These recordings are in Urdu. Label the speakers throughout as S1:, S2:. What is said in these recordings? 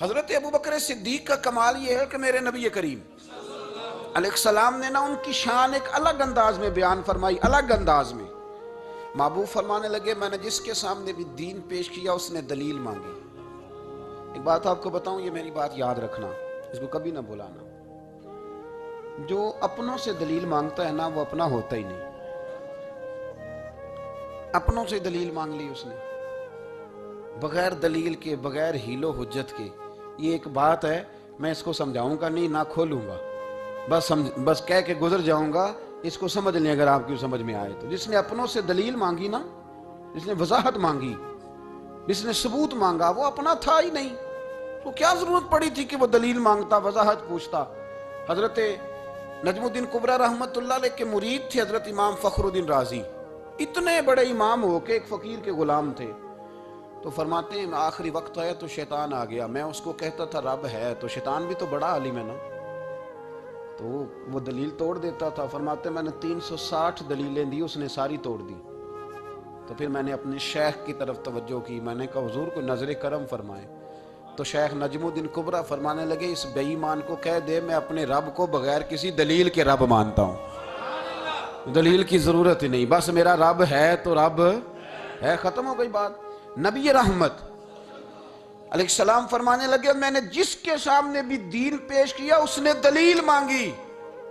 S1: حضرت ابو بکر صدیق کا کمال یہ ہے کہ میرے نبی کریم علیہ السلام نے نا ان کی شان ایک الگ انداز میں بیان فرمائی، الگ انداز میں۔ محبوب فرمانے لگے میں نے جس کے سامنے بھی دین پیش کیا اس نے دلیل مانگی۔ ایک بات آپ کو بتاؤں، یہ میری بات یاد رکھنا، اس کو کبھی نہ بھلانا۔ جو اپنوں سے دلیل مانگتا ہے نا وہ اپنا ہوتا ہی نہیں۔ اپنوں سے دلیل مانگ لی اس نے، بغیر دلیل کے، بغیر حیل و حجت کے۔ یہ ایک بات ہے، میں اس کو سمجھاؤں گا نہیں، نہ کھولوں گا، بس کہہ کے گزر جاؤں گا۔ اس کو سمجھ لیں اگر آپ کی سمجھ میں آئے تو۔ جس نے اپنوں سے دلیل مانگی نا، جس نے وضاحت مانگی، جس نے ثبوت مانگا، وہ اپنا تھا ہی نہیں۔ تو کیا ضرورت پڑی تھی کہ وہ دلیل مانگتا، وضاحت پوچھتا؟ حضرت نجم الدین کبریٰ رحمت اللہ علیہ کے مرید تھے حضرت امام فخر الدین رازی، اتنے بڑے امام ہو کے ایک فقیر کے غلام تھے۔ تو فرماتے ہیں آخری وقت ہے تو شیطان آ گیا، میں اس کو کہتا تھا رب ہے، تو شیطان بھی تو بڑا عالم ہے نا، تو وہ دلیل توڑ دیتا تھا۔ فرماتے میں نے 360 دلیلیں دی، اس نے ساری توڑ دی۔ تو پھر میں نے اپنے شیخ کی طرف توجہ کی، میں نے کہا حضور کو نظر کرم فرمائے۔ تو شیخ نجم الدین کبریٰ فرمانے لگے اس بے ایمان کو کہہ دے میں اپنے رب کو بغیر کسی دلیل کے رب مانتا ہوں، دلیل کی ضرورت ہی نہیں، بس میرا رب ہے تو رب ہے، ختم ہو گئی بات۔ نبی رحمت علیہ السلام فرمانے لگے میں نے جس کے سامنے بھی دین پیش کیا اس نے دلیل مانگی،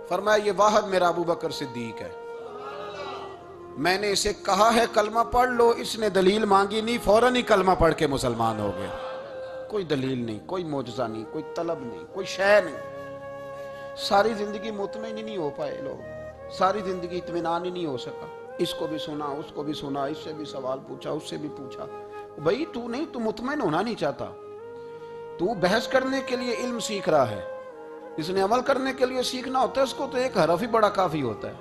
S1: فرمایا یہ واحد میرا ابو بکر صدیق ہے۔ میں نے اسے کہا ہے کلمہ پڑھ لو، اس نے دلیل مانگی نہیں، فوراً ہی کلمہ پڑھ کے مسلمان ہو گئے۔ کوئی دلیل نہیں، کوئی معجزہ نہیں، کوئی طلب نہیں، کوئی شے نہیں۔ ساری زندگی مطمئن ہی نہیں ہو پائے لوگ، ساری زندگی اطمینان ہی نہیں ہو سکا۔ اس کو بھی سنا، اس کو بھی سنا، اس سے بھی سوال پوچھا، اس سے بھی پوچھا۔ بھائی تو نہیں، تو مطمئن ہونا نہیں چاہتا، تو بحث کرنے کے لیے علم سیکھ رہا ہے، اس نے عمل کرنے کے لیے سیکھنا ہوتا ہے، اس کو تو ایک حرف ہی بڑا کافی ہوتا ہے،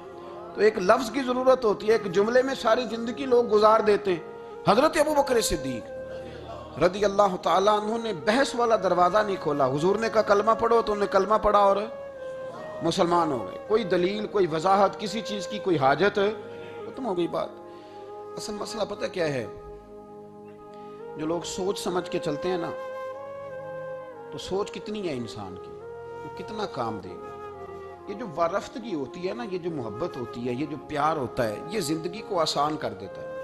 S1: تو ایک لفظ کی ضرورت ہوتی ہے، ایک جملے میں ساری زندگی لوگ گزار دیتے ہیں۔ حضرت ابو بکر صدیق رضی اللہ تعالیٰ عنہ نے بحث والا دروازہ نہیں کھولا۔ حضور نے کہا کلمہ پڑھو تو انہوں نے کلمہ پڑھا اور مسلمان ہو گئے۔ کوئی دلیل، کوئی وضاحت، کسی چیز کی کوئی حاجت، ختم ہو گئی بات۔ اصل مسئلہ پتہ کیا ہے؟ جو لوگ سوچ سمجھ کے چلتے ہیں نا، تو سوچ کتنی ہے انسان کی، وہ کتنا کام دے گی۔ یہ جو وارفتگی ہوتی ہے نا، یہ جو محبت ہوتی ہے، یہ جو پیار ہوتا ہے، یہ زندگی کو آسان کر دیتا ہے۔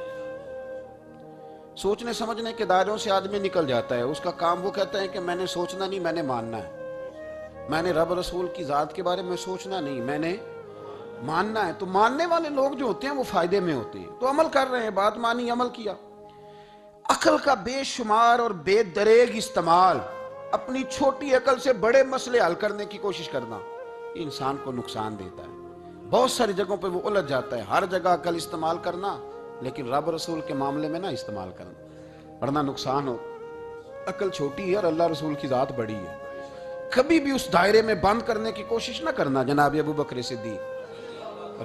S1: سوچنے سمجھنے کے دائروں سے آدمی نکل جاتا ہے، اس کا کام وہ کہتا ہے کہ میں نے سوچنا نہیں، میں نے ماننا ہے، میں نے رب رسول کی ذات کے بارے میں سوچنا نہیں، میں نے ماننا ہے۔ تو ماننے والے لوگ جو ہوتے ہیں وہ فائدے میں ہوتے ہیں، تو عمل کر رہے ہیں، بات مانی، عمل کیا۔ عقل کا بے شمار اور بے دریغ استعمال، اپنی چھوٹی عقل سے بڑے مسئلے حل کرنے کی کوشش کرنا، یہ انسان کو نقصان دیتا ہے۔ بہت ساری جگہوں پہ وہ الجھ جاتا ہے۔ ہر جگہ عقل استعمال کرنا، لیکن رب رسول کے معاملے میں نہ استعمال کرنا، ورنہ نقصان ہو۔ عقل چھوٹی ہے اور اللہ رسول کی ذات بڑی ہے، کبھی بھی اس دائرے میں بند کرنے کی کوشش نہ کرنا۔ جناب ابو بکر صدیق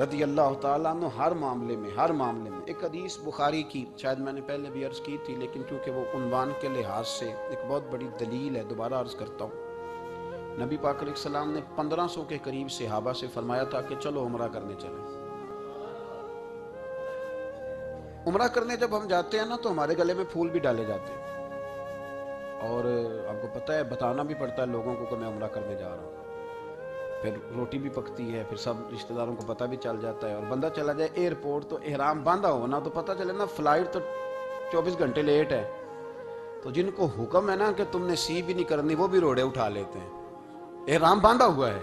S1: رضی اللہ تعالیٰ عنہ ہر معاملے میں، ہر معاملے میں۔ ایک حدیث بخاری کی، شاید میں نے پہلے بھی عرض کی تھی، لیکن چونکہ وہ عنوان کے لحاظ سے ایک بہت بڑی دلیل ہے، دوبارہ عرض کرتا ہوں۔ نبی پاک علیہ السلام نے 1500 کے قریب صحابہ سے فرمایا تھا کہ چلو عمرہ کرنے چلیں۔ عمرہ کرنے جب ہم جاتے ہیں نا تو ہمارے گلے میں پھول بھی ڈالے جاتے ہیں، اور آپ کو پتہ ہے بتانا بھی پڑتا ہے لوگوں کو کہ میں عمرہ کرنے جا رہا ہوں۔ پھر روٹی بھی پکتی ہے، پھر سب رشتہ داروں کو پتہ بھی چل جاتا ہے، اور بندہ چلا جائے ایئرپورٹ تو احرام باندھا ہو نا تو پتہ چلے نا فلائٹ تو 24 گھنٹے لیٹ ہے، تو جن کو حکم ہے نا کہ تم نے سی بھی نہیں کرنی وہ بھی روڑے اٹھا لیتے ہیں۔ احرام باندھا ہوا ہے،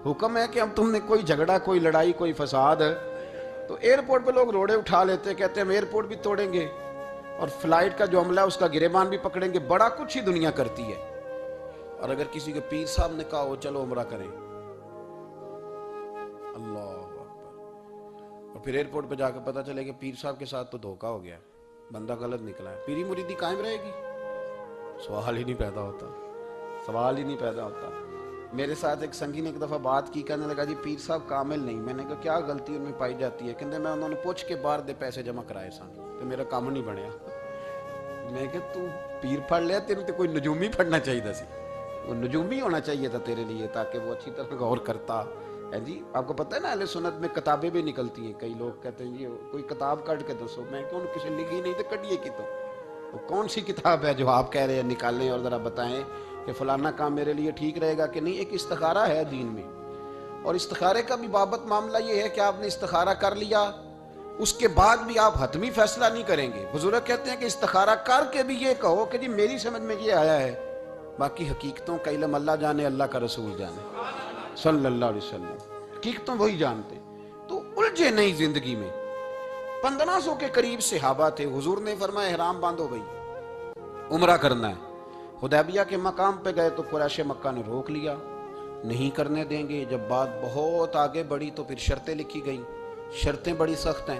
S1: حکم ہے کہ اب تم نے کوئی جھگڑا، کوئی لڑائی، کوئی فساد، تو ایئرپورٹ پہ لوگ روڑے اٹھا لیتے ہیں، کہتے ہیں ہم ایئرپورٹ بھی توڑیں گے اور فلائٹ کا جو عملہ ہے اس کا گریبان بھی پکڑیں گے، بڑا کچھ ہی دنیا کرتی ہے۔ اور اگر کسی کے پیر صاحب نے کہا ہو چلو عمرہ کریں، اللہ اکبر، اور پھر ایئرپورٹ پہ جا کے پتہ چلے کہ پیر صاحب کے ساتھ تو دھوکہ ہو گیا، بندہ غلط نکلا ہے، پیری مریدی قائم رہے گی؟ سوال ہی نہیں پیدا ہوتا، سوال ہی نہیں پیدا ہوتا۔ میرے ساتھ ایک سنگی نے ایک دفعہ بات کی، کہنے لگا جی پیر صاحب کامل نہیں۔ میں نے کہا کیا غلطی ان میں پائی جاتی ہے؟ کہتے میں انہوں نے پوچھ کے باہر دے پیسے جمع کرائے سن تو میرا کام نہیں بنیا۔ میں کہ تو پیر پڑھ لیا، تیرے تو کوئی نجومی پڑھنا چاہیے سی، وہ نجومی ہونا چاہیے تھا تیرے لیے، تاکہ وہ اچھی طرح غور کرتا ہے۔ جی آپ کو پتہ ہے نا اہل سنت میں کتابیں بھی نکلتی ہیں، کئی لوگ کہتے ہیں جی کوئی کتاب کٹ کے دسو، میں کہ انہوں کسی لکھی نہیں تو کٹیے کی تو وہ کون سی کتاب ہے جو آپ کہہ رہے ہیں نکالیں اور ذرا بتائیں کہ فلانا کام میرے لیے ٹھیک رہے گا کہ نہیں؟ ایک استخارہ ہے دین میں، اور استخارے کا بھی بابت معاملہ یہ ہے کہ آپ نے استخارہ کر لیا، اس کے بعد بھی آپ حتمی فیصلہ نہیں کریں گے۔ بزرگ کہتے ہیں کہ استخارہ کر کے بھی یہ کہو کہ جی میری سمجھ میں یہ آیا ہے، باقی حقیقتوں کا علم اللہ جانے، اللہ کا رسول جانے صلی اللہ علیہ وسلم، حقیقتوں وہی جانتے۔ تو الجھے نہیں زندگی میں۔ 1500 کے قریب صحابہ تھے، حضور نے فرمایا احرام باندھو بھائی، عمرہ کرنا ہے۔ حدیبیہ کے مقام پہ گئے تو قریش مکہ نے روک لیا، نہیں کرنے دیں گے۔ جب بات بہت آگے بڑھی تو پھر شرطیں لکھی گئیں۔ شرطیں بڑی سخت ہیں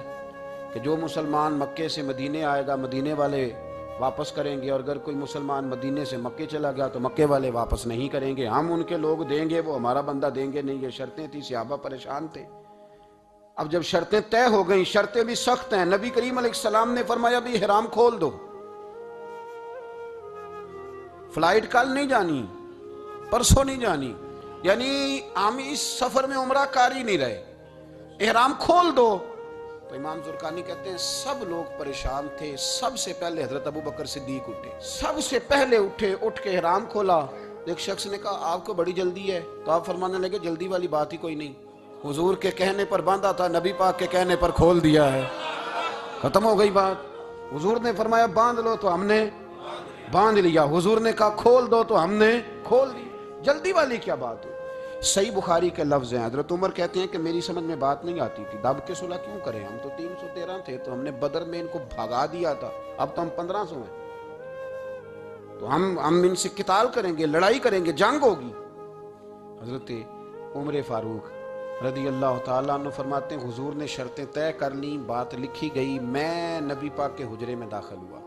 S1: کہ جو مسلمان مکے سے مدینے آئے گا مدینے والے واپس کریں گے، اور اگر کوئی مسلمان مدینے سے مکے چلا گیا تو مکے والے واپس نہیں کریں گے، ہم ان کے لوگ دیں گے، وہ ہمارا بندہ دیں گے نہیں۔ یہ شرطیں تھی، صحابہ پریشان تھے۔ اب جب شرطیں طے ہو گئیں، شرطیں بھی سخت ہیں، نبی کریم علیہ السلام نے فرمایا بھی احرام کھول دو، فلائٹ کل نہیں جانی، پرسوں نہیں جانی، یعنی ہم اس سفر میں عمرہ کار ہی نہیں رہے، احرام کھول دو۔ تو امام زرقانی کہتے ہیں سب لوگ پریشان تھے۔ سب سے پہلے حضرت ابو بکر صدیق اٹھے، سب سے پہلے اٹھے، اٹھ کے احرام کھولا۔ ایک شخص نے کہا آپ کو بڑی جلدی ہے، تو آپ فرمانے لگے جلدی والی بات ہی کوئی نہیں، حضور کے کہنے پر باندھا تھا، نبی پاک کے کہنے پر کھول دیا ہے، ختم ہو گئی بات۔ حضور نے فرمایا باندھ لو تو ہم نے باندھ لیا، حضور نے کہا کھول دو تو ہم نے کھول دی، جلدی والی کیا بات ہوئی؟ صحیح بخاری کے لفظ ہیں، حضرت عمر کہتے ہیں کہ میری سمجھ میں بات نہیں آتی تھی، دب کے صلح کیوں کریں؟ ہم تو 313 تھے، تو ہم نے بدر میں ان کو بھگا دیا تھا، اب تو ہم 1500 ہیں، تو ہم ان سے قتال کریں گے، لڑائی کریں گے، جنگ ہوگی۔ حضرت عمر فاروق رضی اللہ تعالیٰ عنہ فرماتے ہیں حضور نے شرطیں طے کر لیں، بات لکھی گئی، میں نبی پاک کے حجرے میں داخل ہوا،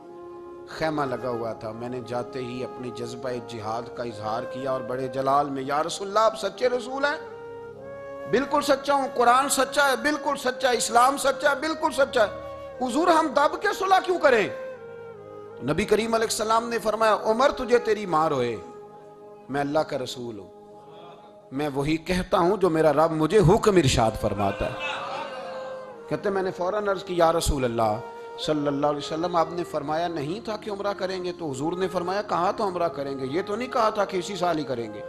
S1: خیمہ لگا ہوا تھا، میں نے جاتے ہی اپنی جذبہ جہاد کا اظہار کیا اور بڑے جلال میں، یا رسول اللہ آپ سچے رسول ہیں؟ بالکل سچا ہوں، قرآن سچا ہے، بالکل سچا ہے، اسلام سچا ہے، بالکل سچا ہے، حضور ہم دب کے صلح کیوں کریں؟ تو نبی کریم علیہ السلام نے فرمایا عمر تجھے تیری ماں روئے، میں اللہ کا رسول ہوں، میں وہی کہتا ہوں جو میرا رب مجھے حکم ارشاد فرماتا ہے۔ کہتے میں نے فوراً عرض کی یا رسول اللہ صلی اللہ علیہ وسلم آپ نے فرمایا نہیں تھا کہ عمرہ کریں گے؟ تو حضور نے فرمایا کہا تو عمرہ کریں گے، یہ تو نہیں کہا تھا کہ اسی سال ہی کریں گے،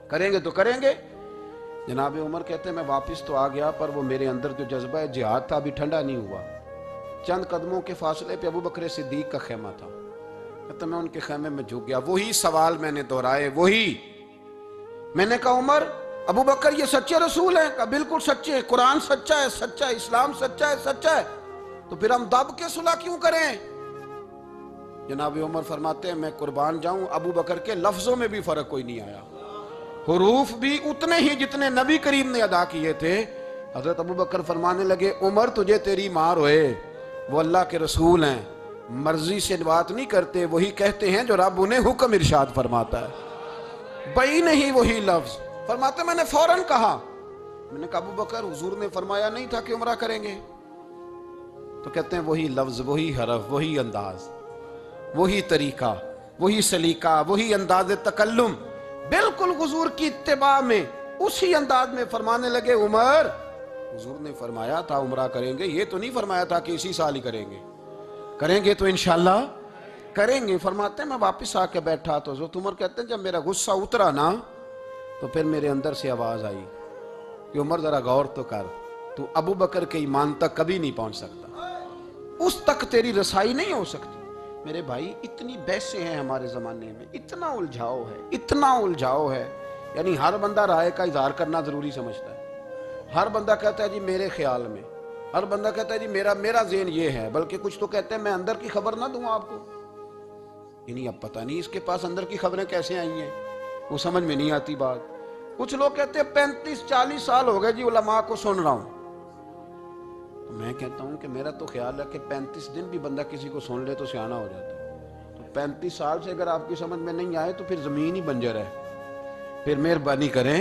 S1: کریں گے تو کریں گے۔ جناب عمر کہتے ہیں میں واپس تو آ گیا، پر وہ میرے اندر جو جذبہ جہاد تھا ابھی ٹھنڈا نہیں ہوا۔ چند قدموں کے فاصلے پہ ابو بکر صدیق کا خیمہ تھا، کہتے میں ان کے خیمے میں جھک گیا، وہی سوال میں نے دہرائے، وہی میں نے کہا عمر ابو بکر یہ سچے رسول ہیں؟ کہا بالکل سچے، قرآن سچا ہے، سچا ہے، اسلام سچا ہے، سچا ہے، تو پھر ہم دب کے صلح کیوں کریں؟ جناب عمر فرماتے ہیں میں قربان جاؤں ابو بکر کے لفظوں میں بھی فرق کوئی نہیں آیا، حروف بھی اتنے ہی جتنے نبی کریم نے ادا کیے تھے۔ حضرت ابو بکر فرمانے لگے عمر تجھے تیری ماں روئے، وہ اللہ کے رسول ہیں، مرضی سے بات نہیں کرتے، وہی کہتے ہیں جو رب انہیں حکم ارشاد فرماتا ہے، بئی نہیں وہی لفظ۔ فرماتے میں نے فوراً کہا، میں نے کہا ابو بکر حضور نے فرمایا نہیں تھا کہ عمرہ کریں گے؟ تو کہتے ہیں وہی لفظ، وہی حرف، وہی انداز، وہی طریقہ، وہی سلیقہ، وہی انداز تکلم، بالکل حضور کی اتباع میں اسی انداز میں فرمانے لگے عمر حضور نے فرمایا تھا عمرہ کریں گے، یہ تو نہیں فرمایا تھا کہ اسی سال ہی کریں گے، کریں گے تو انشاءاللہ کریں گے۔ فرماتے ہیں میں واپس آ کے بیٹھا تو حضرت عمر کہتے ہیں جب میرا غصہ اترا نا تو پھر میرے اندر سے آواز آئی کہ عمر ذرا غور تو کر، تو ابو بکر کے ایمان تک کبھی نہیں پہنچ سکتا، اس تک تیری رسائی نہیں ہو سکتی۔ میرے بھائی اتنی بحثیں ہیں ہمارے زمانے میں، اتنا الجھاؤ ہے، اتنا الجھاؤ ہے، یعنی ہر بندہ رائے کا اظہار کرنا ضروری سمجھتا ہے، ہر بندہ کہتا ہے جی میرے خیال میں، ہر بندہ کہتا ہے جی میرا ذہن یہ ہے، بلکہ کچھ تو کہتے ہیں میں اندر کی خبر نہ دوں آپ کو، یعنی اب پتہ نہیں اس کے پاس اندر کی خبریں کیسے آئی ہیں، وہ سمجھ میں نہیں آتی بات۔ کچھ لوگ کہتے ہیں 35-40 سال ہو گئے جی علماء کو سن رہا ہوں، تو میں کہتا ہوں کہ میرا تو خیال ہے کہ 35 دن بھی بندہ کسی کو سن لے تو سیانہ ہو جاتا ہے، تو 35 سال سے اگر آپ کی سمجھ میں نہیں آئے تو پھر زمین ہی بنجر ہے، پھر مہربانی کریں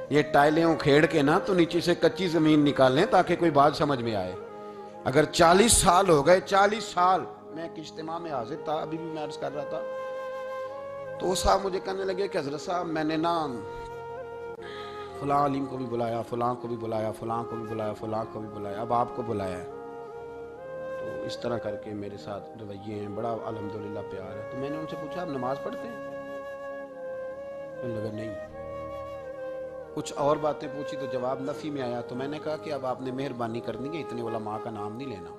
S1: یہ ٹائلیں اکھیڑ کے نا تو نیچے سے کچی زمین نکالیں تاکہ کوئی بات سمجھ میں آئے۔ اگر 40 سال ہو گئے، 40 سال، میں ایک اجتماع میں حاضر تھا، ابھی بھی میں عرض کر رہا تھا، تو صاحب مجھے کہنے لگے کہ حضرت صاحب میں نے نا فلاں عالم کو بھی بلایا، فلاں کو بھی بلایا، فلاں کو بھی بلایا، فلاں کو بھی بلایا، اب آپ کو بلایا ہے۔ تو تو اس طرح کر کے میرے ساتھ رویے ہیں، بڑا الحمدللہ پیار ہے. تو میں نے ان سے پوچھا آپ نماز پڑھتے ہیں؟ انہوں نے کہا نہیں. کچھ اور باتیں پوچھی تو جواب نفی میں آیا. تو میں نے کہا کہ اب آپ نے مہربانی کرنی ہے اتنے علماء کا نام نہیں لینا،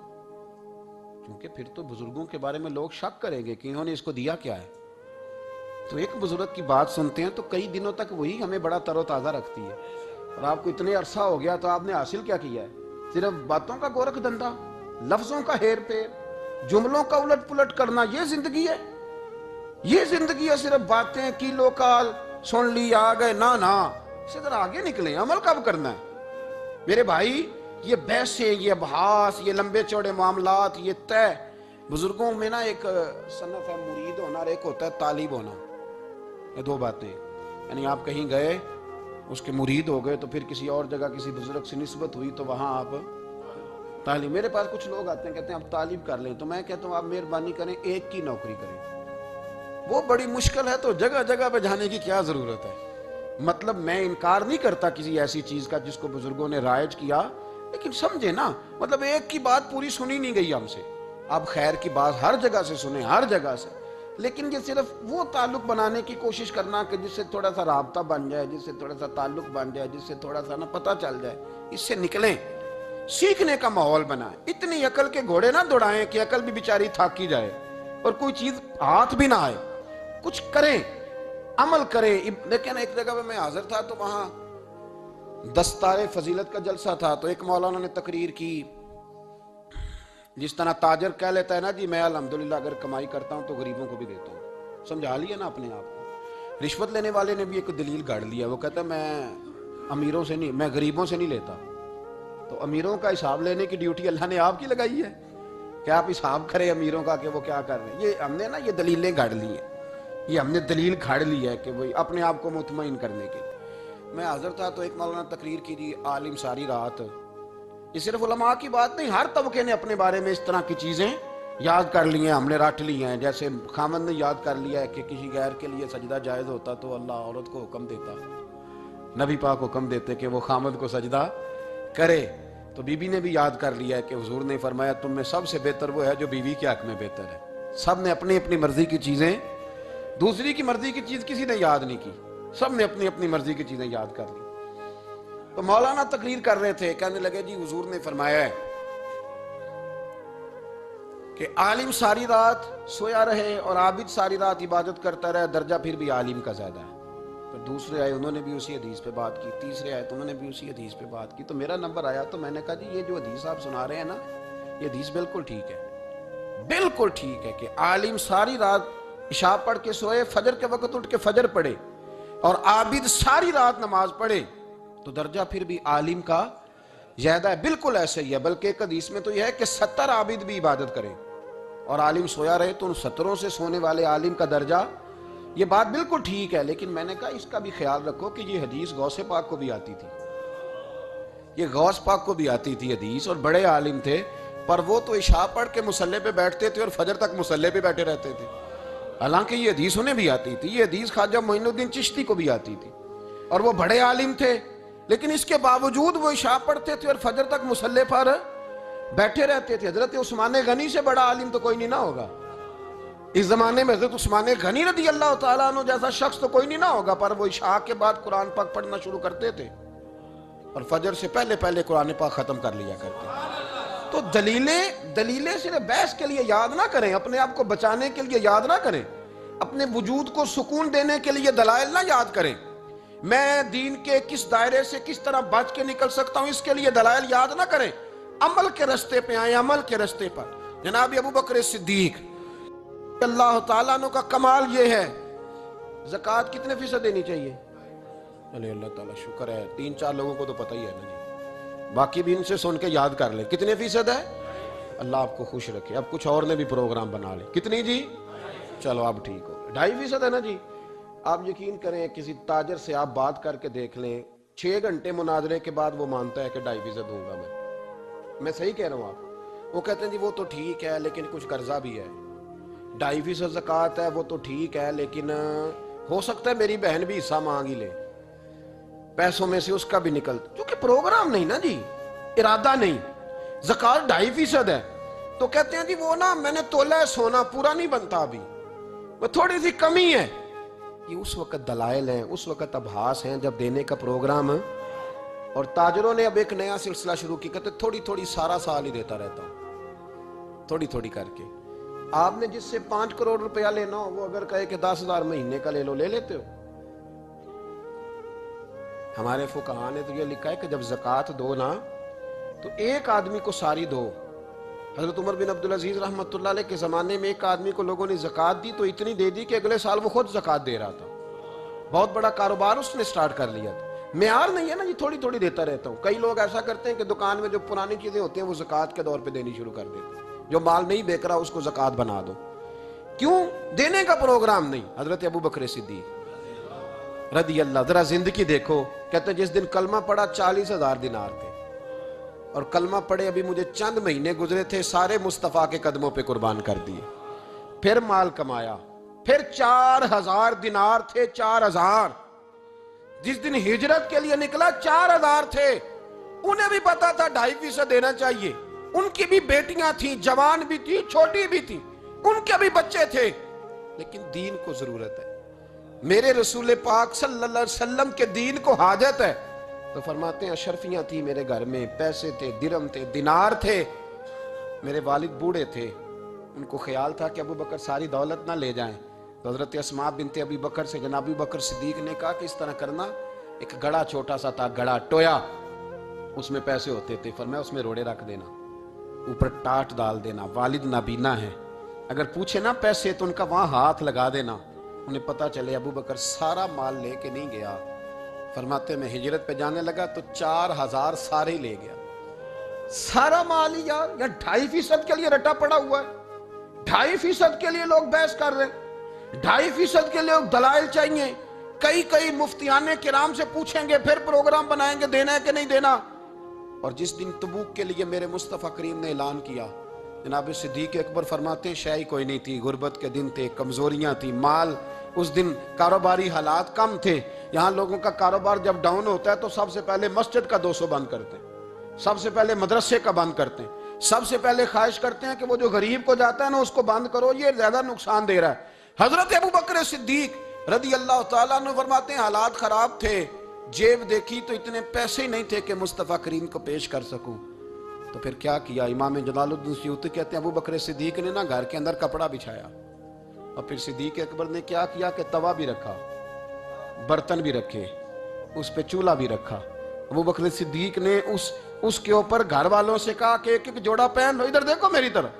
S1: کیونکہ پھر تو بزرگوں کے بارے میں لوگ شک کریں گے کہ انہوں نے اس کو دیا کیا ہے. تو ایک بزرگ کی بات سنتے ہیں تو کئی دنوں تک وہی ہمیں بڑا تر و تازہ رکھتی ہے. اور آپ کو اتنے عرصہ ہو گیا تو آپ نے حاصل کیا کیا ہے؟ صرف باتوں کا گورکھ دھندا، لفظوں کا ہیر پھیر، جملوں کا الٹ پلٹ کرنا. یہ زندگی ہے؟ یہ زندگی ہے صرف باتیں کیلو کال سن لی آ گئے؟ نہ اس سے ذرا آگے نکلیں. عمل کب کرنا ہے میرے بھائی؟ یہ بحثیں، یہ ابحاث، یہ لمبے چوڑے معاملات، یہ طے. بزرگوں میں نا ایک صنف ہے مرید ہونا اور ایک ہوتا ہے طالب ہونا. یہ دو باتیں. یعنی آپ کہیں گئے، اس کے مرید ہو گئے، تو پھر کسی اور جگہ کسی بزرگ سے نسبت ہوئی تو وہاں آپ طالب. میرے پاس کچھ لوگ آتے ہیں کہتے ہیں آپ طالب کر لیں. تو میں کہتا ہوں آپ مہربانی کریں ایک کی نوکری کریں. وہ بڑی مشکل ہے تو جگہ جگہ پہ جانے کی کیا ضرورت ہے؟ مطلب میں انکار نہیں کرتا کسی ایسی چیز کا جس کو بزرگوں نے رائج کیا، لیکن سمجھے نا، مطلب ایک کی بات پوری سنی نہیں گئی ہم سے. آپ خیر کی بات ہر جگہ سے سنیں، ہر جگہ سے، لیکن یہ صرف وہ تعلق بنانے کی کوشش کرنا کہ جس سے تھوڑا سا رابطہ بن جائے، جس سے تھوڑا سا تعلق بن جائے، جس سے تھوڑا سا نا پتہ چل جائے. اس سے نکلیں، سیکھنے کا ماحول بنائیں. اتنی عقل کے گھوڑے نہ دوڑائیں کہ عقل بھی بیچاری تھاکی جائے اور کوئی چیز ہاتھ بھی نہ آئے. کچھ کریں، عمل کریں. لیکن ایک جگہ پہ میں حاضر تھا تو وہاں دستار فضیلت کا جلسہ تھا. تو ایک مولانا نے تقریر کی، جس طرح تاجر کہہ لیتا ہے نا جی میں الحمدللہ اگر کمائی کرتا ہوں تو غریبوں کو بھی دیتا ہوں. سمجھا لیا نا اپنے آپ کو. رشوت لینے والے نے بھی ایک دلیل گاڑ لیا. وہ کہتا ہے میں امیروں سے نہیں، میں غریبوں سے نہیں لیتا. تو امیروں کا حساب لینے کی ڈیوٹی اللہ نے آپ کی لگائی ہے کہ آپ حساب کریں امیروں کا کہ وہ کیا کر رہے ہیں. یہ ہم نے نا یہ دلیلیں گاڑ لی ہیں، یہ ہم نے دلیل کھاڑ لی ہے کہ وہی اپنے آپ کو مطمئن کرنے کے لیے. میں حاضر تھا تو ایک مولانا تقریر کی تھی، عالم ساری رات. یہ صرف علماء کی بات نہیں، ہر طبقے نے اپنے بارے میں اس طرح کی چیزیں یاد کر لی ہیں، ہم نے رٹ لی ہیں. جیسے خامد نے یاد کر لیا ہے کہ کسی غیر کے لیے سجدہ جائز ہوتا تو اللہ عورت کو حکم دیتا، نبی پاک حکم دیتے کہ وہ خامد کو سجدہ کرے. تو بی بی نے بھی یاد کر لیا ہے کہ حضور نے فرمایا تم میں سب سے بہتر وہ ہے جو بیوی کے حق میں بہتر ہے. سب نے اپنی اپنی مرضی کی چیزیں، دوسری کی مرضی کی چیز کسی نے یاد نہیں کی، سب نے اپنی اپنی مرضی کی چیزیں یاد کر لی. تو مولانا تقریر کر رہے تھے، کہنے لگے جی حضور نے فرمایا ہے کہ عالم ساری رات سویا رہے اور عابد ساری رات عبادت کرتا رہے، درجہ پھر بھی عالم کا زیادہ ہے. پھر دوسرے آئے، انہوں نے بھی اسی حدیث پہ بات کی. تیسرے آئے تو انہوں نے بھی اسی حدیث پہ بات کی. تو میرا نمبر آیا تو میں نے کہا جی یہ جو حدیث آپ سنا رہے ہیں نا، یہ حدیث بالکل ٹھیک ہے، بالکل ٹھیک ہے کہ عالم ساری رات عشاء پڑھ کے سوئے، فجر کے وقت اٹھ کے فجر پڑھے، اور عابد ساری رات نماز پڑھے تو درجہ پھر بھی عالم کا زیادہ ہے. بالکل ایسے ہی ہے. بلکہ ایک حدیث میں تو یہ ہے کہ 70 عابد بھی عبادت کریں اور عالم سویا رہے تو ان 70 سے سونے والے عالم کا درجہ. یہ بات بالکل ٹھیک ہے، لیکن میں نے کہا اس کا بھی خیال رکھو کہ یہ حدیث غوث پاک کو بھی آتی تھی، یہ غوث پاک کو بھی آتی تھی حدیث، اور بڑے عالم تھے، پر وہ تو عشاء پڑھ کے مصلے پہ بیٹھتے تھے اور فجر تک مصلے پہ بیٹھے رہتے تھے. حالانکہ یہ حدیث انہیں بھی آتی تھی، یہ حدیث خواجہ معین الدین چشتی کو بھی آتی تھی، اور وہ بڑے عالم تھے، لیکن اس کے باوجود وہ عشاء پڑھتے تھے اور فجر تک مصلے پر بیٹھے رہتے تھے. حضرت عثمان غنی سے بڑا عالم تو کوئی نہیں نہ ہوگا اس زمانے میں. حضرت عثمان غنی رضی اللہ تعالیٰ عنہ جیسا شخص تو کوئی نہیں نہ ہوگا، پر وہ عشاء کے بعد قرآن پاک پڑھنا شروع کرتے تھے اور فجر سے پہلے پہلے قرآن پاک ختم کر لیا کرتے. تو دلیلیں صرف بحث کے لیے یاد نہ کریں، اپنے آپ کو بچانے کے لیے یاد نہ کریں، اپنے وجود کو سکون دینے کے لیے دلائل نہ یاد کریں. میں دین کے کس دائرے سے کس طرح بچ کے نکل سکتا ہوں اس کے لیے دلائل یاد نہ کریں. عمل کے رستے پہ آئیں، عمل کے رستے پر. جناب ابو بکر صدیق اللہ تعالیٰ عنہ کا کمال یہ ہے، زکوٰۃ کتنے فیصد دینی چاہیے؟ چلے اللہ تعالیٰ شکر ہے 3-4 لوگوں کو تو پتہ ہی ہے نا جی، باقی بھی ان سے سن کے یاد کر لیں. کتنے فیصد ہے؟ اللہ آپ کو خوش رکھے. اب کچھ اور نے بھی پروگرام بنا لے. کتنی جی؟ چلو اب ٹھیک ہو. 2.5% ہے نا جی. آپ یقین کریں کسی تاجر سے آپ بات کر کے دیکھ لیں، 6 گھنٹے مناظرے کے بعد وہ مانتا ہے کہ 2.5% دوں گا میں صحیح کہہ رہا ہوں آپ. وہ کہتے ہیں جی وہ تو ٹھیک ہے لیکن کچھ قرضہ بھی ہے. 2.5% زکوٰۃ ہے وہ تو ٹھیک ہے لیکن ہو سکتا ہے میری بہن بھی حصہ مانگ ہی لے، پیسوں میں سے اس کا بھی نکلتا، کیونکہ پروگرام نہیں نا جی، ارادہ نہیں. زکوٰۃ 2.5% ہے تو کہتے ہیں جی وہ نا میں نے تولا ہے سونا پورا نہیں بنتا ابھی، وہ تھوڑی سی کمی ہے. یہ اس وقت دلائل ہیں، اس وقت ابحاث ہیں جب دینے کا پروگرام. اور تاجروں نے اب ایک نیا سلسلہ شروع کی، کہتے تھوڑی تھوڑی سارا سال ہی دیتا رہتا ہوں، تھوڑی تھوڑی کر کے. آپ نے جس سے 5 کروڑ روپیہ لینا ہو وہ اگر کہے کہ 10,000 مہینے کا لے لو، لے لیتے ہو. ہمارے فقہاء نے تو یہ لکھا ہے کہ جب زکوٰۃ دو نا تو ایک آدمی کو ساری دو. حضرت عمر بن عبدالعزیز رحمۃ اللہ علیہ کے زمانے میں ایک آدمی کو لوگوں نے زکوٰۃ دی تو اتنی دے دی کہ اگلے سال وہ خود زکوٰۃ دے رہا تھا. بہت بڑا کاروبار اس نے سٹارٹ کر لیا تھا. معیار نہیں ہے نا جی تھوڑی تھوڑی دیتا رہتا ہوں. کئی لوگ ایسا کرتے ہیں کہ دکان میں جو پرانی چیزیں ہوتی ہیں وہ زکوٰۃ کے دور پہ دینی شروع کر دیتے ہیں. جو مال نہیں بیک رہا اس کو زکوٰۃ بنا دو. کیوں؟ دینے کا پروگرام نہیں. حضرت ابو بکر صدیق رضی اللہ، ذرا زندگی دیکھو. کہتے ہیں جس دن کلمہ پڑا 40,000 دینار تھے، اور کلمہ پڑے ابھی مجھے چند مہینے گزرے تھے، سارے مصطفیٰ کے قدموں پہ قربان کر دیے. پھر مال کمایا، پھر 4,000 دینار تھے. 4,000 جس دن ہجرت کے لیے نکلا 4,000 تھے. انہیں بھی پتا تھا 2.5% دینا چاہیے. ان کی بھی بیٹیاں تھیں، جوان بھی تھی، چھوٹی بھی تھی، ان کے بھی بچے تھے. لیکن دین کو ضرورت ہے. میرے رسول پاک صلی اللہ علیہ وسلم کے دین کو حاجت ہے. تو فرماتے ہیں اشرفیاں تھی میرے گھر میں، پیسے تھے، درہم تھے، دینار تھے. میرے والد بوڑھے تھے، ان کو خیال تھا کہ ابو بکر ساری دولت نہ لے جائیں. تو حضرت اسماء بنت ابی بکر سے جناب ابو بکر صدیق نے کہا کہ اس طرح کرنا، ایک گڑا چھوٹا سا تھا، گڑا ٹویا، اس میں پیسے ہوتے تھے. فرمایا اس میں روڑے رکھ دینا، اوپر ٹاٹ ڈال دینا. والد نابینا ہے، اگر پوچھے نا پیسے تو ان کا وہاں ہاتھ لگا دینا، انہیں پتا چلے ابو بکر سارا مال لے کے نہیں گیا. فرماتے میں ہجرت پہ جانے لگا تو 4,000 سارے لے گیا. سارا مال ہی یار 2.5% کے لیے رٹا پڑا ہوا ہے. 2.5% کے لیے لوگ بحث کر رہے ہیں، 2.5% کے لیے لوگ دلائل چاہیے. کئی مفتیان کرام سے پوچھیں گے، پھر پروگرام بنائیں گے دینا ہے کہ نہیں دینا. اور جس دن تبوک کے لیے میرے مصطفیٰ کریم نے اعلان کیا، جناب صدیق اکبر فرماتے ہیں شے کوئی نہیں تھی، غربت کے دن تھے، کمزوریاں تھی، مال اس دن کاروباری حالات کم تھے. یہاں لوگوں کا کاروبار جب ڈاؤن ہوتا ہے تو سب سے پہلے مسجد کا 200 بند کرتے ہیں، سب سے پہلے مدرسے کا بند کرتے ہیں، سب سے پہلے خواہش کرتے ہیں کہ وہ جو غریب کو جاتا ہے نا اس کو بند کرو، یہ زیادہ نقصان دے رہا ہے. حضرت ابو بکر صدیق رضی اللہ تعالیٰ عنہ فرماتے ہیں حالات خراب تھے، جیب دیکھی تو اتنے پیسے ہی نہیں تھے کہ مصطفیٰ کریم کو پیش کر سکوں. تو پھر کیا کیا؟ امام جلال الدین سیوطی کہتے ہیں ابو بکر صدیق نے نا گھر کے اندر کپڑا بچھایا، اور پھر صدیق اکبر نے کیا کیا کہ توا بھی رکھا، برتن بھی رکھے، اس پہ چولہا بھی رکھا. ابو بکر صدیق نے اس کے اوپر گھر والوں سے کہا کہ ایک ایک جوڑا پہن لو، ادھر دیکھو میری طرف،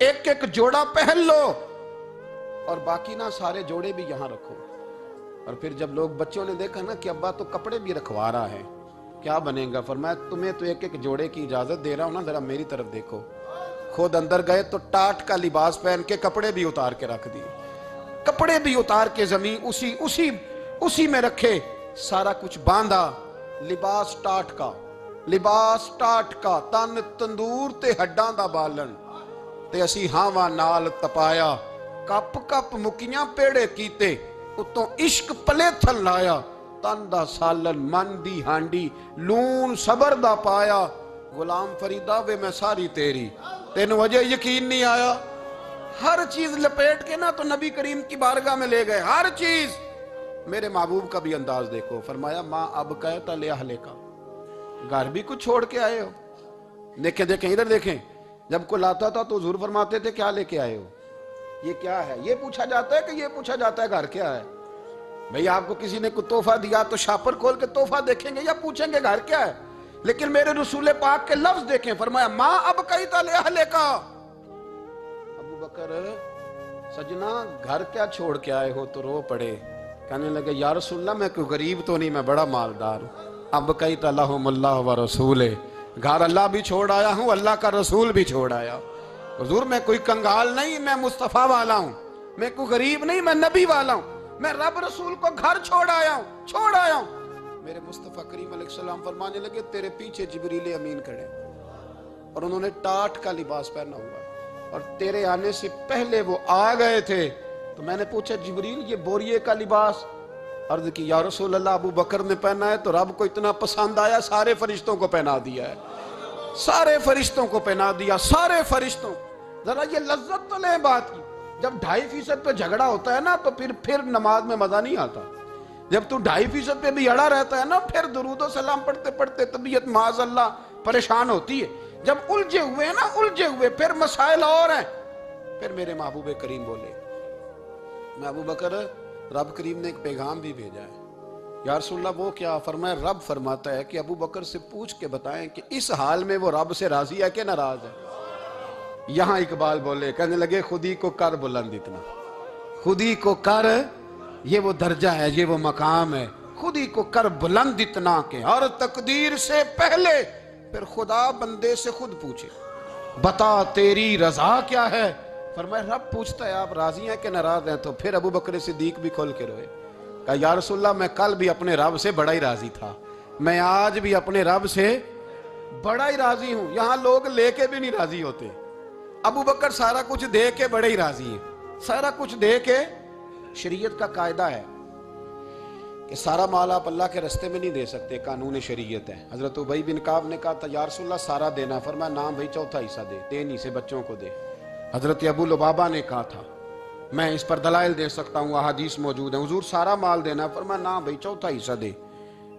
S1: ایک ایک جوڑا پہن لو، اور باقی نا سارے جوڑے بھی یہاں رکھو. اور پھر جب لوگ بچوں نے دیکھا نا کہ ابا تو کپڑے بھی رکھوا رہا ہے، کیا بنے گا؟ فرمایا تمہیں تو ایک ایک جوڑے کی اجازت دے رہا ہوں نا، ذرا میری طرف دیکھو. خود اندر گئے تو ٹاٹ کا لباس پہن کے کپڑے بھی اتار کے رکھ دیے، کپڑے بھی اتار کے زمین اسی میں رکھے، سارا کچھ باندھا. لباس ٹاٹ کا تن تندور تے ہڈاں دا بالن تے اسی ہاواں نال تپایا. کپ کپ مکیاں پیڑے کیتے، اتوں عشق پلے تھل لایا. تن دا سالن من دی ہانڈی لون صبر دا پایا. غلام فریدہ وے میں ساری تیری، تینوں وجہ یقین نہیں آیا. ہر چیز لپیٹ کے نا تو نبی کریم کی بارگاہ میں لے گئے، ہر چیز. میرے محبوب کا بھی انداز دیکھو، فرمایا ماں اب کہتا لے اہلے کا، گھر بھی کچھ چھوڑ کے آئے ہو. دیکھیں ادھر دیکھیں، جب کوئی لاتا تھا تو حضور فرماتے تھے کیا لے کے آئے ہو، یہ کیا ہے؟ یہ پوچھا جاتا ہے کہ یہ پوچھا جاتا ہے گھر کیا ہے؟ بھئی آپ کو کسی نے کوئی تحفہ دیا تو شاپر کھول کے تحفہ دیکھیں گے یا پوچھیں گے گھر کیا ہے؟ لیکن میرے رسول پاک کے لفظ دیکھیں، فرمایا ماں اب کہتا لے اہلے کا. ابو بکر سجنا گھر کیا چھوڑ کے آئے ہو؟ تو رو پڑے، کہنے لگے یا رسول اللہ میں کوئی غریب تو نہیں، میں بڑا مالدار ہوں. اب کہتا لہم اللہ و رسولہ، گھر اللہ بھی چھوڑ آیا ہوں، اللہ کا رسول بھی چھوڑ آیا. حضور میں کوئی کنگال نہیں، میں مصطفیٰ والا ہوں، میں کوئی غریب نہیں، میں نبی والا ہوں، میں رب رسول کو گھر چھوڑ آیا ہوں. میرے مصطفیٰ کریم علیہ السلام فرمانے لگے تیرے پیچھے جبریل امین کھڑے، اور انہوں نے ٹاٹ کا لباس پہنا ہوا ہے، اور تیرے آنے سے پہلے وہ آ گئے تھے. تو میں نے پوچھا جبریل یہ بوریے کا لباس؟ عرض کی یا رسول اللہ ابو بکر نے پہنا ہے تو رب کو اتنا پسند آیا سارے فرشتوں کو پہنا دیا ہے، سارے فرشتوں کو پہنا دیا، سارے فرشتوں. ذرا یہ لذت تو لیں بات کی. جب 2.5% پہ جھگڑا ہوتا ہے نا تو پھر نماز میں مزہ نہیں آتا. جب تو 2.5% پہ بھی اڑا رہتا ہے نا پھر درود و سلام پڑھتے پڑھتے طبیعت معاذ اللہ پریشان ہوتی ہے. جب الجھے ہوئے نا الجھے ہوئے پھر مسائل اور ہیں. پھر میرے محبوب کریم بولے, میں ابو بکر رب کریم نے ایک پیغام بھی بھیجا ہے. یا رسول اللہ وہ کیا؟ فرمایا رب فرماتا ہے کہ ابو بکر سے پوچھ کے بتائیں کہ اس حال میں وہ رب سے راضی ہے کہ ناراض ہے. یہاں اقبال بولے, کہنے لگے خود ہی کو کر بلند اتنا, خود ہی کو کر, یہ وہ درجہ ہے, یہ وہ مقام ہے, خود ہی کو کر بلند اتنا کہ ہر تقدیر سے پہلے پھر خدا بندے سے خود پوچھے بتا تیری رضا کیا ہے. فرمایا رب پوچھتا ہے آپ راضی ہیں کہ ناراض ہیں. تو پھر ابو بکر صدیق بھی کھول کے روئے, کہا یا رسول اللہ میں کل بھی اپنے رب سے بڑا ہی راضی تھا, میں آج بھی اپنے رب سے بڑا ہی راضی ہوں. یہاں لوگ لے کے بھی نہیں راضی ہوتے. ابو بکر سارا کچھ دے کے بڑے ہی راضی ہیں, سارا کچھ دے کے. شریعت کا قاعدہ ہے کہ سارا مال آپ اللہ کے رستے میں نہیں دے سکتے, قانون شریعت ہے. حضرت ابی بن کعب نے کہا تھا یا رسول اللہ سارا دینا, فرمایا نام بھائی چوتھا حصہ دے, 3 حصے بچوں کو دے. حضرت ابو لبابہ نے کہا تھا میں اس پر دلائل دے سکتا ہوں, احادیث موجود ہیں, حضور سارا مال دینا, فرمایا نام بھائی چوتھا حصہ دے,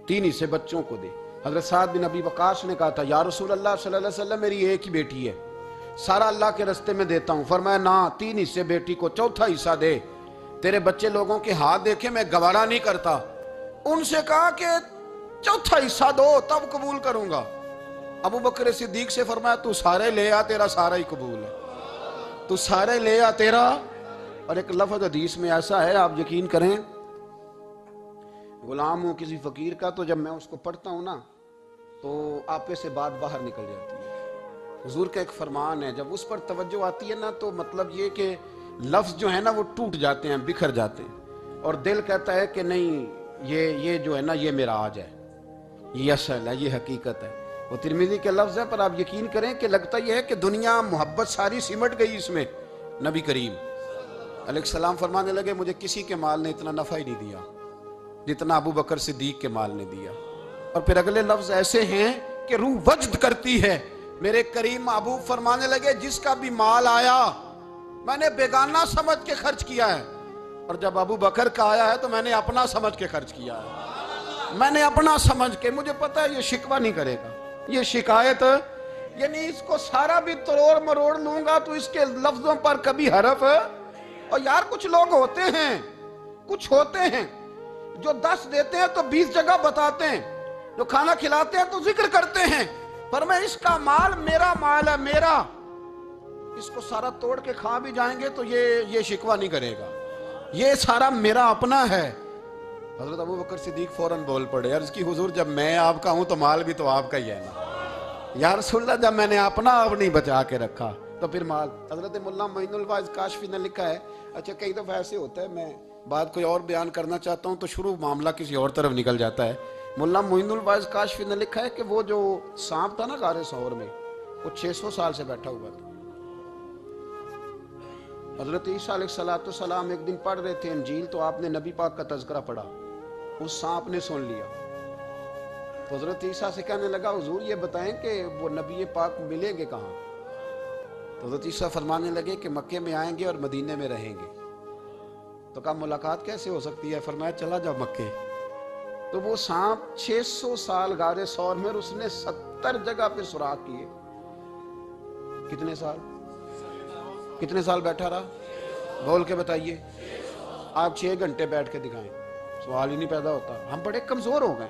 S1: 3 حصے بچوں کو دے. حضرت سعد بن ابی وقاص نے کہا تھا یا رسول اللہ صلی اللہ علیہ وسلم میری ایک ہی بیٹی ہے, سارا اللہ کے رستے میں دیتا ہوں. فرمایا نہ, 3 حصے بیٹی کو, چوتھا حصہ دے. تیرے بچے لوگوں کے ہاتھ دیکھے میں گوارا نہیں کرتا. ان سے کہا کہ چوتھا حصہ دو تب قبول کروں گا. ابو بکر صدیق سے فرمایا تو سارے لے آ, تیرا سارا ہی قبول ہے, تو سارے لے آ تیرا. اور ایک لفظ حدیث میں ایسا ہے آپ یقین کریں, غلام ہوں کسی فقیر کا, تو جب میں اس کو پڑھتا ہوں نا تو آپے سے بات باہر نکل جاتی ہے. حضور کا ایک فرمان ہے جب اس پر توجہ آتی ہے نا تو مطلب یہ کہ لفظ جو ہے نا وہ ٹوٹ جاتے ہیں, بکھر جاتے ہیں, اور دل کہتا ہے کہ نہیں یہ جو ہے نا یہ میرا آج ہے, یہ اصل ہے, یہ حقیقت ہے. وہ ترمذی کے لفظ ہے پر آپ یقین کریں کہ لگتا یہ ہے کہ دنیا محبت ساری سمٹ گئی اس میں. نبی کریم علیہ السلام فرمانے لگے مجھے کسی کے مال نے اتنا نفع ہی نہیں دیا جتنا ابو بکر صدیق کے مال نے دیا. اور پھر اگلے لفظ ایسے ہیں کہ روح وجد کرتی ہے. میرے کریم محبوب فرمانے لگے جس کا بھی مال آیا میں نے بیگانہ سمجھ کے خرچ کیا ہے, اور جب ابو بکر کا آیا ہے تو میں نے اپنا سمجھ کے خرچ کیا ہے. میں نے اپنا سمجھ کے, مجھے پتا ہے یہ شکوہ نہیں کرے گا, یہ شکایت, یعنی اس کو سارا بھی تروڑ مروڑ لوں گا تو اس کے لفظوں پر کبھی حرف. اور یار کچھ لوگ ہوتے ہیں, کچھ ہوتے ہیں جو 10 دیتے ہیں تو 20 جگہ بتاتے ہیں, جو کھانا کھلاتے ہیں تو ذکر کرتے ہیں, پر میں اس کا مال میرا مال ہے, میرا, اس کو سارا توڑ کے کھا بھی جائیں گے تو یہ شکوہ نہیں کرے گا, یہ سارا میرا اپنا ہے. حضرت ابو بکر صدیق فوراً بول پڑے, عرض کی حضور جب میں آپ کا ہوں تو مال بھی تو آپ کا ہی ہے نا. یا رسول اللہ جب میں نے اپنا آپ نہیں بچا کے رکھا تو پھر مال. حضرت مولانا معین الواعظ کاشفی نے لکھا ہے, اچھا کئی دفعہ ایسے ہوتا ہے میں بات کوئی اور بیان کرنا چاہتا ہوں تو شروع معاملہ کسی اور طرف نکل جاتا ہے. مولانا معین الواعظ کاشفی نے لکھا ہے کہ وہ جو سانپ تھا نا غار ثور میں, وہ 600 سال سے بیٹھا ہوا تھا. حضرت عیسیٰ علیہ السلام ایک دن پڑھ رہے تھے انجیل, تو آپ نے نبی پاک کا تذکرہ پڑھا, اس سانپ نے سن لیا. تو حضرت عیسیٰ سے کہنے لگا حضور یہ بتائیں کہ وہ نبی پاک ملیں گے کہاں؟ تو حضرت عیسیٰ فرمانے لگے کہ مکے میں آئیں گے اور مدینے میں رہیں گے. تو کہا ملاقات کیسے ہو سکتی ہے؟ فرمایا چلا جاؤ مکے. تو وہ سانپ 600 سال غار ثور میں, اس نے 70 جگہ پہ سوراخ کیے. کتنے سال بیٹھا رہا؟ بول کے بتائیے. آپ 6 گھنٹے بیٹھ کے دکھائیں, سوال ہی نہیں پیدا ہوتا. ہم بڑے کمزور ہو گئے,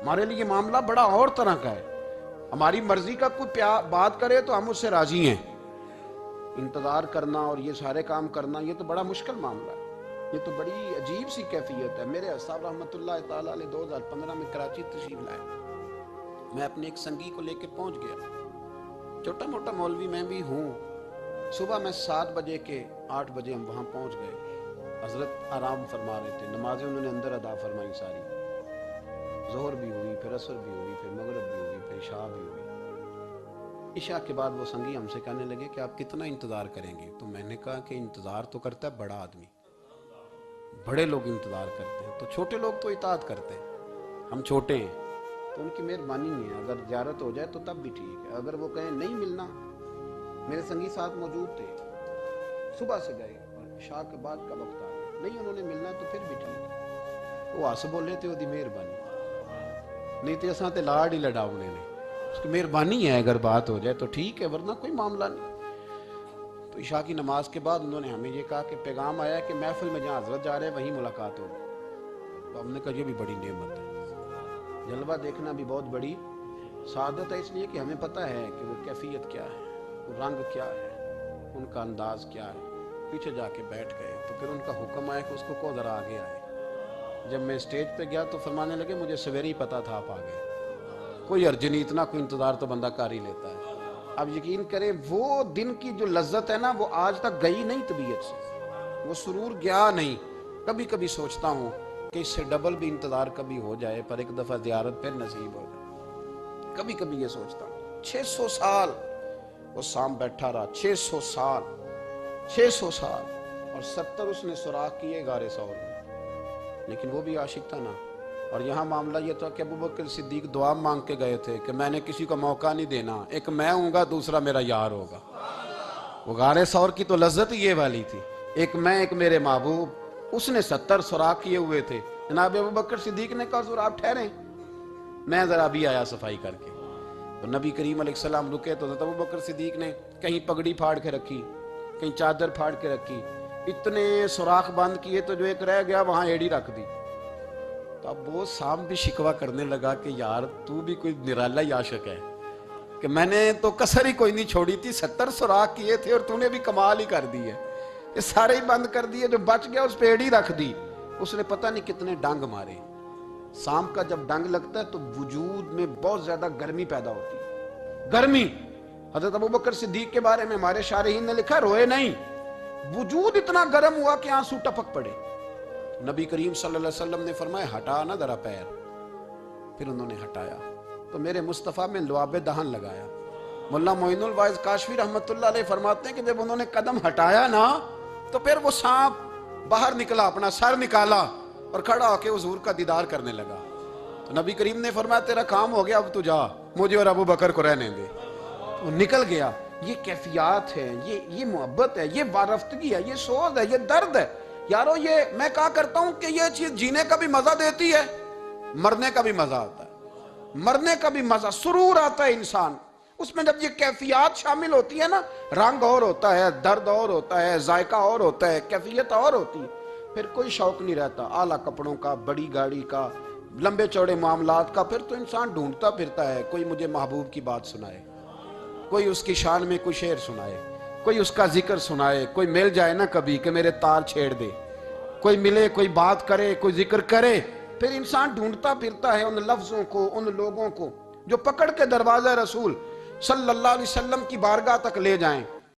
S1: ہمارے لیے معاملہ بڑا اور طرح کا ہے. ہماری مرضی کا کوئی بات کرے تو ہم اس سے راضی ہیں. انتظار کرنا اور یہ سارے کام کرنا یہ تو بڑا مشکل معاملہ ہے, یہ تو بڑی عجیب سی کیفیت ہے. میرے صاحب رحمۃ اللہ تعالیٰ علیہ 2015 میں کراچی تشریف لائے. میں اپنے ایک سنگی کو لے کے پہنچ گیا, چھوٹا موٹا مولوی میں بھی ہوں. صبح میں 7 بجے کے 8 بجے ہم وہاں پہنچ گئے. حضرت آرام فرما رہے تھے, نمازیں انہوں نے اندر ادا فرمائی ساری. ظہر بھی ہوئی, پھر عصر بھی ہوئی, پھر مغرب بھی ہوئی, پھر عشاء بھی ہوئی. عشاء کے بعد وہ سنگی ہم سے کہنے لگے کہ آپ کتنا انتظار کریں گے؟ تو میں نے کہا کہ انتظار تو کرتا ہے بڑا آدمی, بڑے لوگ انتظار کرتے ہیں, تو چھوٹے لوگ تو اطاعت کرتے ہیں, ہم چھوٹے ہیں تو ان کی مہربانی ہے. اگر زیارت ہو جائے تو تب بھی ٹھیک ہے, اگر وہ کہیں نہیں ملنا میرے سنگی ساتھ موجود تھے، صبح سے گئے اور عشاء کے بعد کا وقت آ گیا، نہیں انہوں نے ملنا تو پھر بھی ٹھیک، وہ ہس بولے تھے وہ دی مہربانی، نہیں تو اساں تے لاڑ ہی لڑاؤنے نے، اس کی مہربانی ہے اگر بات ہو جائے تو ٹھیک ہے ورنہ کوئی معاملہ نہیں۔ تو عشاء کی نماز کے بعد انہوں نے ہمیں یہ کہا کہ پیغام آیا ہے کہ محفل میں جہاں حضرت جا رہے ہیں وہیں ملاقات ہوگی۔ تو ہم نے کہا یہ بھی بڑی نعمت ہے، جلوہ دیکھنا بھی بہت بڑی سعادت ہے، اس لیے کہ ہمیں پتہ ہے کہ وہ کیفیت کیا ہے، وہ رنگ کیا ہے، ان کا انداز کیا ہے۔ پیچھے جا کے بیٹھ گئے تو پھر ان کا حکم آیا کہ اس کو ذرا آگے آئے۔ جب میں اسٹیج پہ گیا تو فرمانے لگے مجھے سویرے ہی پتا تھا آپ آ گئے، کوئی عرض نہیں، اتنا کوئی انتظار تو بندہ کر ہی لیتا ہے۔ اب یقین کریں وہ دن کی جو لذت ہے نا وہ آج تک گئی نہیں طبیعت سے، وہ سرور گیا نہیں۔ کبھی کبھی سوچتا ہوں کہ اس سے ڈبل بھی انتظار کبھی ہو جائے پر ایک دفعہ زیارت پھر نصیب ہو جائے، کبھی کبھی یہ سوچتا ہوں۔ 600 سال وہ سام بیٹھا رہا، 600 سال، 600 سال، اور 70 اس نے سوراخ کیے غار ثور میں، لیکن وہ بھی عاشق تھا نا۔ اور یہاں معاملہ یہ تھا کہ ابو بکر صدیق دعا مانگ کے گئے تھے کہ میں نے کسی کو موقع نہیں دینا، ایک میں ہوں گا دوسرا میرا یار ہوگا۔ وہ غار ثور کی تو لذت یہ والی تھی، ایک میں ایک میرے محبوب۔ اس نے 70 سوراخ کیے ہوئے تھے، جناب ابو بکر صدیق نے کہا حضور آپ ٹھہریں، میں ذرا بھی آیا صفائی کر کے۔ تو نبی کریم علیہ السلام رکے تو حضرت ابو بکر صدیق نے کہیں پگڑی پھاڑ کے رکھی، کہیں چادر پھاڑ کے رکھی، اتنے سوراخ بند کیے تو جو ایک رہ گیا وہاں ایڑی رکھ دی۔ تو اب وہ سام بھی شکوہ کرنے لگا کہ یار تو بھی کوئی نرالا ہی عاشق ہے کہ میں نے تو کسر ہی کوئی نہیں چھوڑی تھی، 70 سوراخ کیے تھے اور تو نے بھی کمال ہی کر دی ہے، یہ سارے ہی بند کر دیے، جو بچ گیا اس پہ ایڑی رکھ دی۔ اس نے پتہ نہیں کتنے ڈنگ مارے۔ سام کا جب ڈنگ لگتا ہے تو وجود میں بہت زیادہ گرمی پیدا ہوتی ہے، گرمی۔ حضرت ابو بکر صدیق کے بارے میں ہمارے شارحین نے لکھا روئے نہیں، وجود اتنا گرم ہوا کہ آنسو ٹپک پڑے۔ نبی کریم صلی اللہ علیہ وسلم نے فرمایا ہٹا نا ذرا پیر، پھر انہوں نے ہٹایا تو میرے مصطفیٰ میں لعاب دہن لگایا۔ مولا معین الواعظ کاشفی رحمت اللہ علیہ فرماتے ہیں کہ جب انہوں نے قدم ہٹایا نا تو پھر وہ سانپ باہر نکلا، اپنا سر نکالا اور کھڑا ہو کے حضور کا دیدار کرنے لگا۔ تو نبی کریم نے فرمایا تیرا کام ہو گیا، اب تو جا، مجھے اور ابو بکر کو رہنے دے۔ وہ نکل گیا۔ یہ کیفیات ہے، یہ محبت ہے، یہ وارفتگی ہے، یہ سوز ہے، یہ درد ہے۔ یارو یہ میں کہا کرتا ہوں کہ یہ چیز جینے کا بھی مزہ دیتی ہے، مرنے کا بھی مزہ آتا ہے، مرنے کا بھی مزہ، سرور آتا ہے انسان اس میں جب یہ کیفیات شامل ہوتی ہے نا، رنگ اور ہوتا ہے، درد اور ہوتا ہے، ذائقہ اور ہوتا ہے، کیفیت اور ہوتی ہے، پھر کوئی شوق نہیں رہتا اعلیٰ کپڑوں کا، بڑی گاڑی کا، لمبے چوڑے معاملات کا۔ پھر تو انسان ڈھونڈتا پھرتا ہے کوئی مجھے محبوب کی بات سنائے، کوئی اس کی شان میں کوئی شعر سنائے، کوئی اس کا ذکر سنائے، کوئی مل جائے نا کبھی کہ میرے تار چھیڑ دے، کوئی ملے، کوئی بات کرے، کوئی ذکر کرے۔ پھر انسان ڈھونڈتا پھرتا ہے ان لفظوں کو، ان لوگوں کو جو پکڑ کے دروازہ رسول صلی اللہ علیہ وسلم کی بارگاہ تک لے جائیں۔